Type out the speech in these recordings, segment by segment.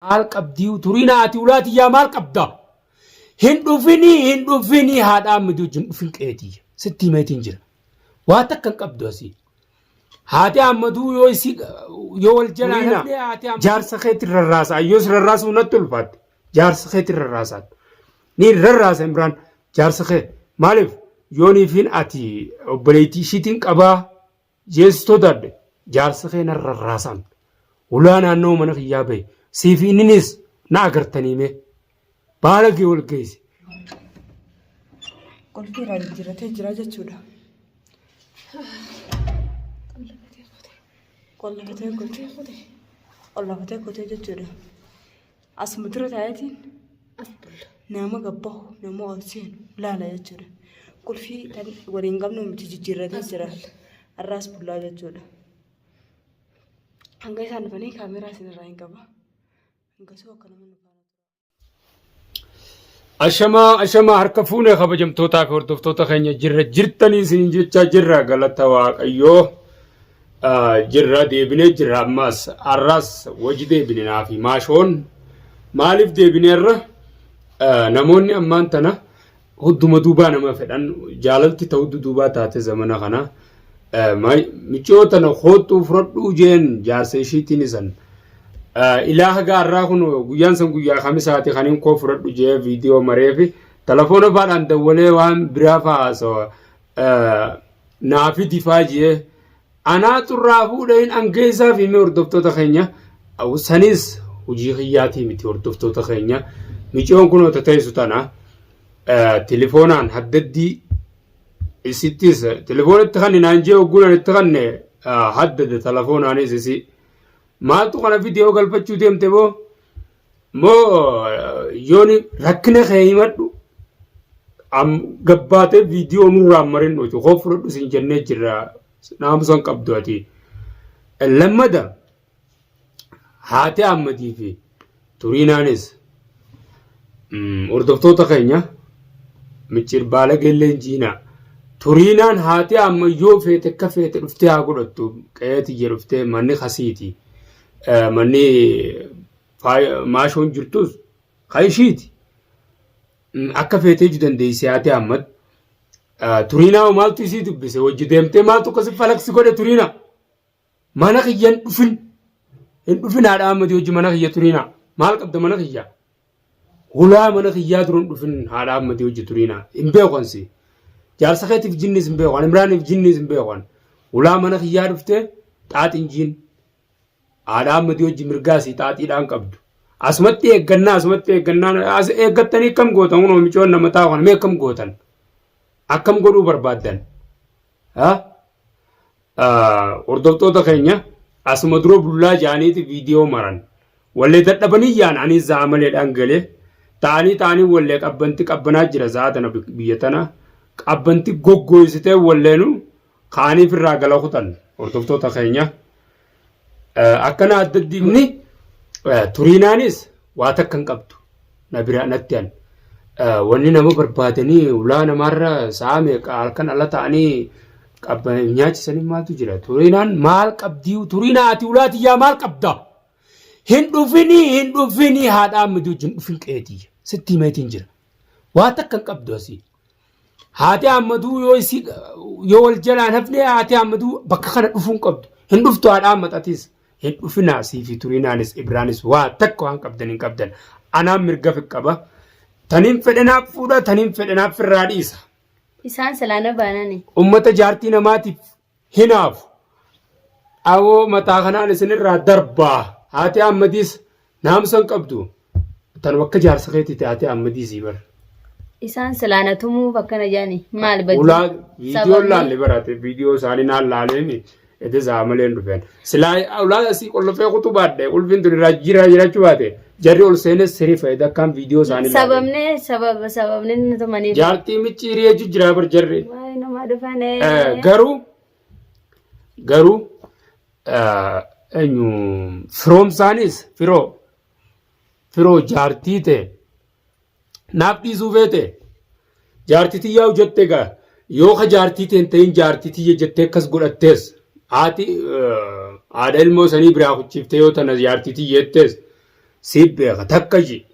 maal qabdii turiina ati ulaati yaa maal qabda hin dhufini haadhaan miti wajjin dhufin qeetii sitti meetiin jira waa takkan qabdu asii haati ammaduu yoo wal jalaa nafne haati jaarsa keetti rarraasa ayyoos rarraasuu natti ulfaatti jaarsa keetti rarraasaatti ni rarraasa imraan jaarsa kee maaliif yooniifin ati obboleettii ishiitiin qabaa jeestoo dadde jaarsa kee nan rarraasan ulaa naannoo mana kiyyaa bahe siif inninis na agartaniime baala kee wal geesse. Qolfii irraa jijjiirratee jira jechuudha. Qollafatee kotee jechuudha. Asuma dura taayetiin nama gabbahu nama ol seenu laala jechuudha. Qolfii waliin qabnu miti jijjiirratee jira. Har'aas bullaa jechuudha. Hanga isaan dhufanii kaameeraa isinirraa hin qaba. Hangasoo akka nama Ashama harka fuunee kabajamtootaa fi hordoftoota keenya jirtanii isin jechaa jirra galata waaqayyoo jirra deebinee jirra ammas har'as waji deebinee fi maashoon maaliif deebineerra namoonni ammaan tana hudduma duubaa nama fedhan jaalalti ta'uu duubaa taate zamana kana michoota na kootuu fudhadhuu jeen jaarsa ishiitiin isan ilaaha gaarraa kun guyyaan san guyyaa kamisaati kaniin koo fudhadhu jee viidiyoo mareefi telefoona faadhaan dawwalee waan biraa fa'aa naafi difaa jee anaa xurraa fuudheen angeessaa fi mee hordoftoota keenya sanis hojii kiyyaatii miti hordoftoota keenya michoon kun ota teessu tana telefoonaan haddaddii isittis telefoonatti kan naan jee oggunan itti kanne haddada telefoonaanis isi maaltu kana viidiyoo galfachuu deemte moo yooni rakkina kee himadhu gabbaatee viidiyoo nurraan marin nuti koo fudhadhu sin jennee jirra naamusan qabdu ati lammada haati ammadii fi turiinaanis hordoftoota keenya miccir baala gelleen jiinaa turiinaan haati ammayyoo feete akka feete dhuftee haa godhattu qeeti jee dhuftee manni kasiiti manni maashoon jirtus kaishiiti akka feetee ju dandeessee haati ammad turiinaa maaltu isii dubbise wajji deemtee maaltu akkasi falaksi godhe turiinaa mana kiyyan hin dhufin haadha ammadi wajji mana kiyya turiinaa maal qabda mana kiyyaa hulaa mana kiyyaa turuun dhufin haadha ammadi wajji turiinaa hin beekonsi jaarsa keetiif jinnis hin beekon imraaniif jinnis hin beekon hulaa mana kiyyaa dhuftee xaaxiin jiin haadha ammadii wajji mirgaasii xaaxiidhaan qabdu asumatti eeggannaa eeggattanii akkam gootan kunoo michoon nama taa'u kana mee akkam gootan akkam godhuu barbaaddan hordoftoota keenya asuma dura bullaa jaaniiti viidiyoo maran wallee dadhabanii yaan anis za'a maleedhaan galee ta'anii wallee qabbanaa jira za'a tana biyya tana qabbanti goggooysitee walleenu kaaniif irraa gala kutan hordoftoota keenya akkana addaddiifni turiinaanis waa takkan qabdu na biraa natti an wanni nama barbaadanii ulaa namaarra sa'a meeqa halkan ala ta'anii nyaachisanii maaltu jira turiinaan maal qabdii turiinaa ati ulaati yaa maal qabda hin dhufini haadhaan miti wajjin dhufin qeetii sitti meetiin jira waa takkan qabdu asii haati ammaduu yoo wal jalaa nafne haati ammaduu bakka kana dhufuun qabdu hin dhuftu haadhaan maxatis hin dhufinaa siifi turiinaanis ibraanis waa takka waan qabdan hin qabdan anaan mirga fi qaba taniin fedhanaaf fuudha taniin fedhanaaf firraa dhiisa. Isaan salaana baanani. Ummata jaartii namaatiif hinaafu awoo mataa kanaan isinirraa darbaa haati ammadiis naamsan qabdu tan bakka jaarsa keetiiti haati ammadiisii bara. Isaan salaana tumuu bakkana jaani maal badii. Ulaa viidiyoo laalle barate viidiyoo isaanii naan laaleemi. Ede zaamaleen dhufeen silaa ulaa asii qollofee kutu baadde ulfiin tun irraa jiraachuu baate jarri ol seenes sirii fayyada akkaan viidiyoo isaanii sababne tumanii jaartii micciirii jechuun jira bar jarri waay nama dhufane garuu eenyu firoomsaanis firoo jaartii ta'e naaf dhiisuu feete jaartitii yaa hojjette gaa yoo ka jaartii ta'e hin ta'in jaartitii jettee akkas godhattees haati haadha ilmoo sanii biraa kuchiiftee yoo tana jaartitii jettees سيبه تكجي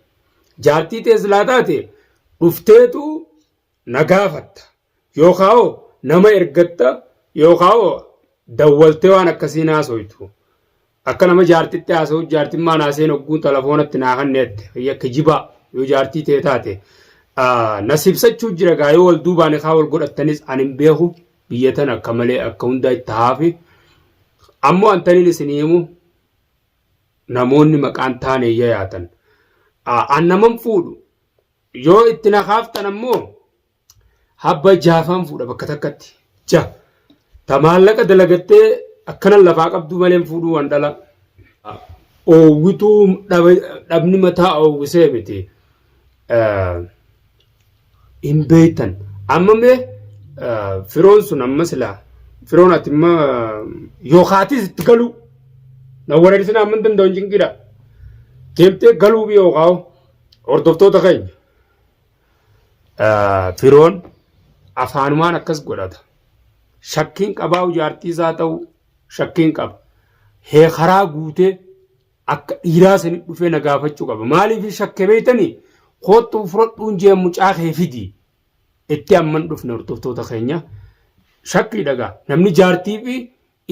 جارتي تزلاتاتي رفتيتو نقافت يوخاو نما إرقدتا يوخاو دولتي وانا كسينا سويتو أكنا ما جارتي تاسو جارتي ما ناسين وقون تلفونة تناخن نت هي كجيبا يو جارتي تيتاتي نصيب سچو جرا غايو ول دوباني خاول غود التنس انم بيهو بيتنا كمالي اكون داي تافي امو انتني سنيمو نموني مكان تاني ياتن انمم فودو يو اتنا خافتن امو حبا جافان فودا بكتكتي جا تمالك دلغتي اكنا لفا قبدو ملين فودو وندلا او ويتو دبني متا او وسيمتي in beetan amma me firoon sun amma sila firoon ati ma yookaatis itti galu na wareersina amma danda'u hin jinqidha deemtee galuu bi yookaawu hordoftoota keenya firoon afaanumaan akkas godhata shakkiin qabaa jaartii isaa ta'u shakkiin qaba karaa guutee akka dhiiraa sanii dhufee na gaafachuu qaba maaliif shakke beeytanii kootu fudhadhuun jee mucaa kee fidi itti amman dhufne hordoftoota keenya shakkii dhagaa namni jaartii fi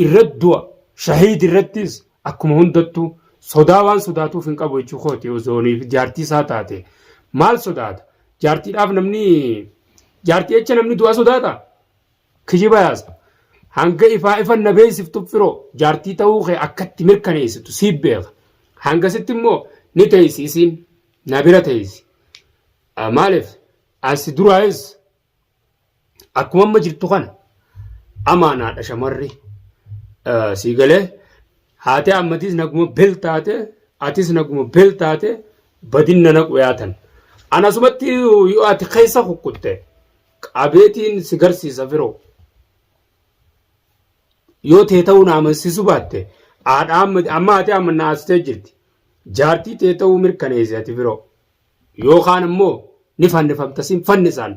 irratti du'a shahiid irrattis akkuma hundattuu sodaa waan sodaatuuf hin qabu jechuu kooti ozoonii fi jaartii isaa taate maal sodaata jaartiidhaaf namni jaartii jecha namni du'a sodaata kijiba yaasa hanga ifan na beeksiftuuf firoo jaartii ta'uu kee akkatti mirkaneessitu siif beeka hangasitti immoo ni teessisiin na bira teessi مالف أنسي درايز أكمل مجرد خان أمانة أشمري سيقله هاتي أمتيز نقوم بلتاته أتيز نقوم بلتاته بدين نقوياتن أنا سمعتي يؤتي خيسة خكوته أبيتين سيجار سيسافرو يو تهتاو نامن سيسوباته أما هاتي أمنا أستجرتي جارتي تهتاو مركنيزي أتفرو yookaan immoo ni fannifamtasiin fannisan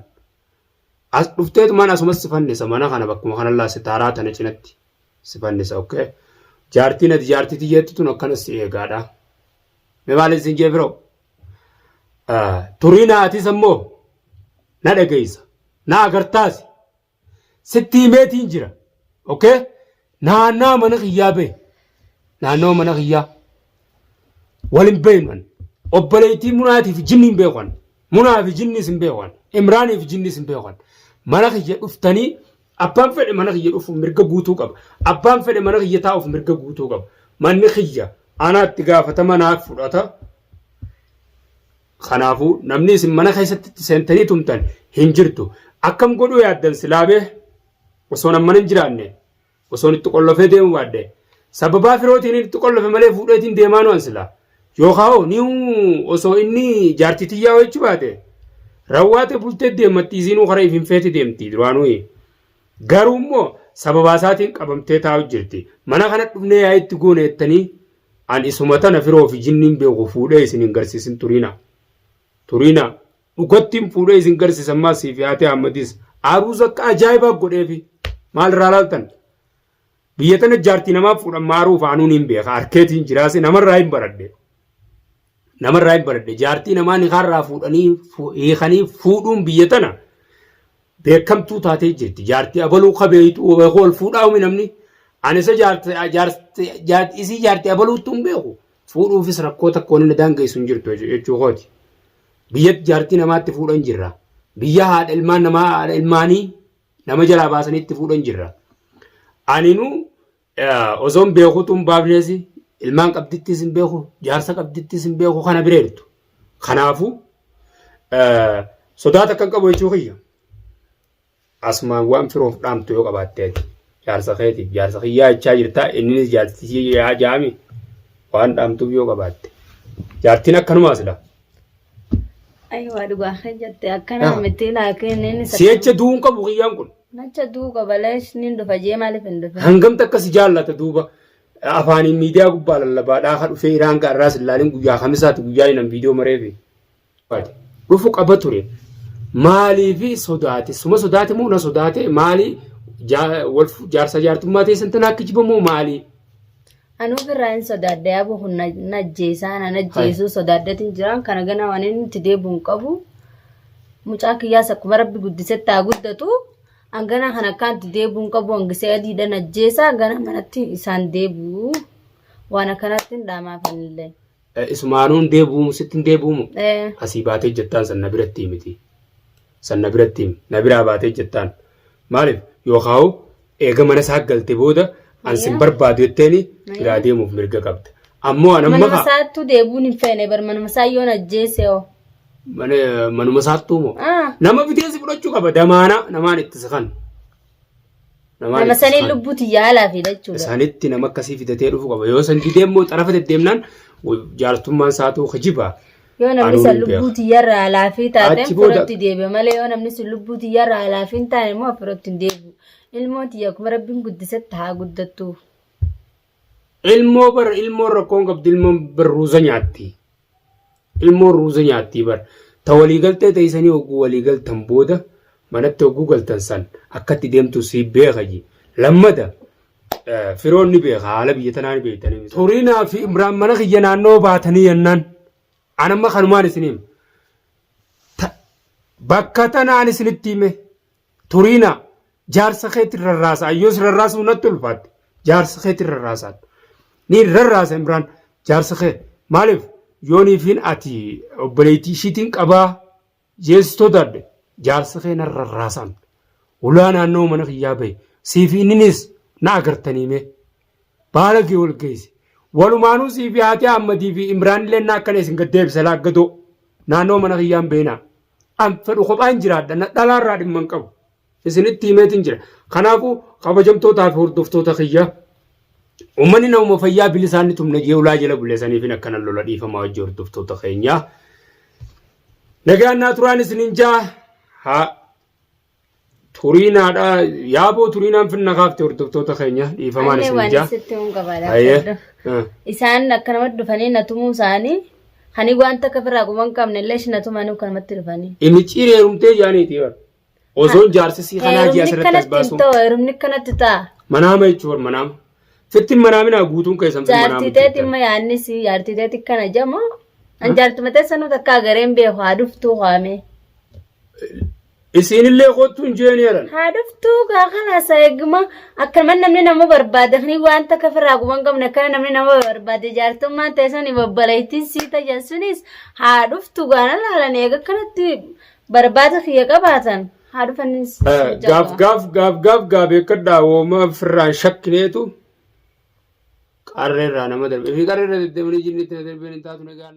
as dhufteetu mana asumas si fannisa mana kana bakkuma kanallaa si taaraa tana cinatti si fannisa okay jaartiin ati jaartii tiyyeetti tun akkanas si eegaadha mee maaliif sin jee biroo turii naatis immoo na dhageessa na agartaasi sitti himeetiin jira okay naannaa mana kiyyaa bee naannoo mana kiyyaa walin beeyman obboleettii munaatii fi jinni hin beekan munaa fi jinnis hin beekan imraanii fi jinnis hin beekan mana kiyya dhuftanii abbaan fedhe mana kiyya dhufuuf mirga guutuu qaba abbaan fedhe mana kiyya taa'uuf mirga guutuu qaba manni kiyya anaatti gaafatama naaf fudhata kanaafuu namni isin mana keessatti seentanii tumtan hin jirtu akkam godhuu yaaddan silaabee osoo namman hin jiraanne osoo itti qollofee deemu baadde sababaa firootiin itti qollofe malee fuudheetiin deemaanu an silaa yookaan niu osoo inni jaartitiyyaa wajji baate raawwate bultee deematti isinuu karaa ifin feeti deemti duraanuu garuu immoo sababaa isaatiin qabamtee taa'u jirti mana kana dhufnee yaa'itti gooneettanii an isuma tana firoo fi jinniin beeku fuudhee isin hin garsiisin turiina dhugottiin fuudhee isin garsiisan maasiif yaatee ammadis aaruus akka ajaa'ibaa godheefi maal irraa laaltan biyya tana jaartii namaaf fuudhan maaruuf aanuun hin beeka harkeetiin jiraase namarraa hin baradhe jaartii namaan harraa fuudhanii hiikanii fuudhuun biyya tana beekamtuu taatee jirti jaartii abaluu qabeeytu ol fuudhaa umi namni anisa isii jaartii abaluutti hin beeku fuudhuufis rakkoo takkoon inni daangeessu hin jirtu jechuu kooti biyyatti jaartii namaatti fuudhan jirra biyya haadha ilmaan namaa haadha ilmaanii nama jalaa baasaniitti fuudhan jirra aninu osoon beekutuun baafneesi ilmaan qabdittis hin beeku jaarsa qabdittis hin beeku kana bireertu kanaafu sodaata akkan qabu jechuu kiyya asumaan waan firoof dhaamtu yoo qabaatteeti jaarsa keetiif jaarsa kiyyaa jechaa jirta inninis jaarsi jaami waan dhaamtuuf yoo qabaatte jaartiin akkanumaa sila Aywa dhugaa jette akkana miti laakeen si jecha duun qabu kiyyaan kun nacha duu qabalees nin dhufa jee maaliif hin dhufe hangamta akkasi jaallata duuba afaaniin miidiyaa gubbaa lallabaadhaa ka dhufee iraan gaarraas ilaalin guyyaa kamisaati guyyaa inaan viidiyoo mareefi dhufu qaba ture maaliifi sodaate suma sodaate moo na sodaate maalii jaarsa jaartummaa teessan tanaa akka jibamoo maalii Anu biraan sodaadde yaabuu kun najjeesaa na najjeesuu sodaaddeetiin jiran kana gana waan inni itti deebi'uun qabu mucaa kiyyaas akkuma rabbi guddisetti haa guddatu hangana kana akkaan itti deebi'uun qabu hangisee adiidha najjeesaa gana manatti isaan deebi'u waan akkanatti hin dhaamaafanillee. Isumaanuun deebi'uun sittiin deebi'uumu asii baatee jettaan san na biratti miti san na biratti na biraa baatee jettaan maaliif yookaan eega mana isaa galtee booda. Ansin barbaadu jetteeni biraa deemuuf mirga qabda. Ammoo anamma manuma saattuu deebuun hin feene bar manuma saayyoon ajjeese oo. Manuma saattuu moo? Nama biteessi fudhachuu qaba damaana namaan ittisa kan. Nama sanii lubbuuti yaalaa fi jechuudha. Isaanitti nama akkasii fidatee dhufu qaba. Yoo san didee immoo xarafa deddeemnaan jaarsummaan saatuu hojibaa. Yoo namni san lubbuuti yarra alaa fi taate firootti deebi'e malee yoo namni sun lubbuuti yarra alaa fi hin taane immoo firootti hin deebi'u. Ilmooti akkuma rabbiin guddisetti haa guddattu. Ilmoo rakkoon qabdi ilmoon bar ruuza nyaatti. Ilmoon ruuza nyaatti bar. Ta waliigaltee ta'isanii hogguu waliigaltan booda manatti hogguu galtan san akkatti deemtu si beekaji. Lammada firoonni beeka haala biyya tanaa ni beektanii. Turiinaa fi Imraan mana kiyya naannoo baatanii yennaan. Anamma kanumaan isiniim. Bakka tanaan isinitti hime. Turiinaa. Jaarsa keetti rarraasa ayyoos rarraasuu natti ulfaatti jaarsa keetti rarraasaan ni rarraasa Imraan jaarsa kee maaliif yooniifiin ati obboleettii ishiitiin qabaa jeessitoota adde jaarsa kee na rarraasaan ulaa naannoo mana kiyyaa bahe siifiininis na agartaniime baala kee wal geesse walumaanuu siifi haati Ahmadii fi Imraan illee na akkana isin gaddeebisa laaggatoo naannoo mana kiyyaan beena an fedhu kophaan jiraadha na dhalaarraa dhimman qabu. Isinitti himeetiin jira. Kanaafuu kabajamtootaa fi hordoftoota kiyyaa uummanni nama fayyaa bilisaanni tumna jee ulaa jala buleessaniif akkana lola dhiifamaa wajji hordoftoota keenyaa. Nagaan naa turaan isiniin jaa haa turiinaadha yaaboo turiinaan finna kaafte hordoftoota keenya dhiifamaan isiniin jaa. Isaan akkanumatti dhufanii na tumuu isaanii hani wanta akka firaa guban qabne illee na tumanii akkanumatti dhufanii. Inni cireerumtee jaaniiti bara. Osoon jaarsisii kanaa ji'a asirratti as baasuun. Rumni kanatti ta'a. Manaama jechuun manaama. Fittiin manaaminaa guutuun keessan fi manaama. Jaartiteetti immoo yaadnis jaartiteetti kana jamoo. An jaartumatee sanuu takka agareen beeku haa dhuftuu haame. Isinillee kottuun jeeni jedhan. Haa dhuftuu kana eeguma akkuma namni nama barbaade kan wanta akka firaa guban qabne akkana namni nama barbaade jaartummaan ta'e sani babbaleettiin sii tajan sunis haa dhuftuu gaana laalan eega kanatti barbaada kiyya qabaatan. Gaaf beekadhaa wooma firraan shakkineetu qarreerraa nama darbe fi qarreerra deddeemanii jinni itti darbeen hin taatu nagaa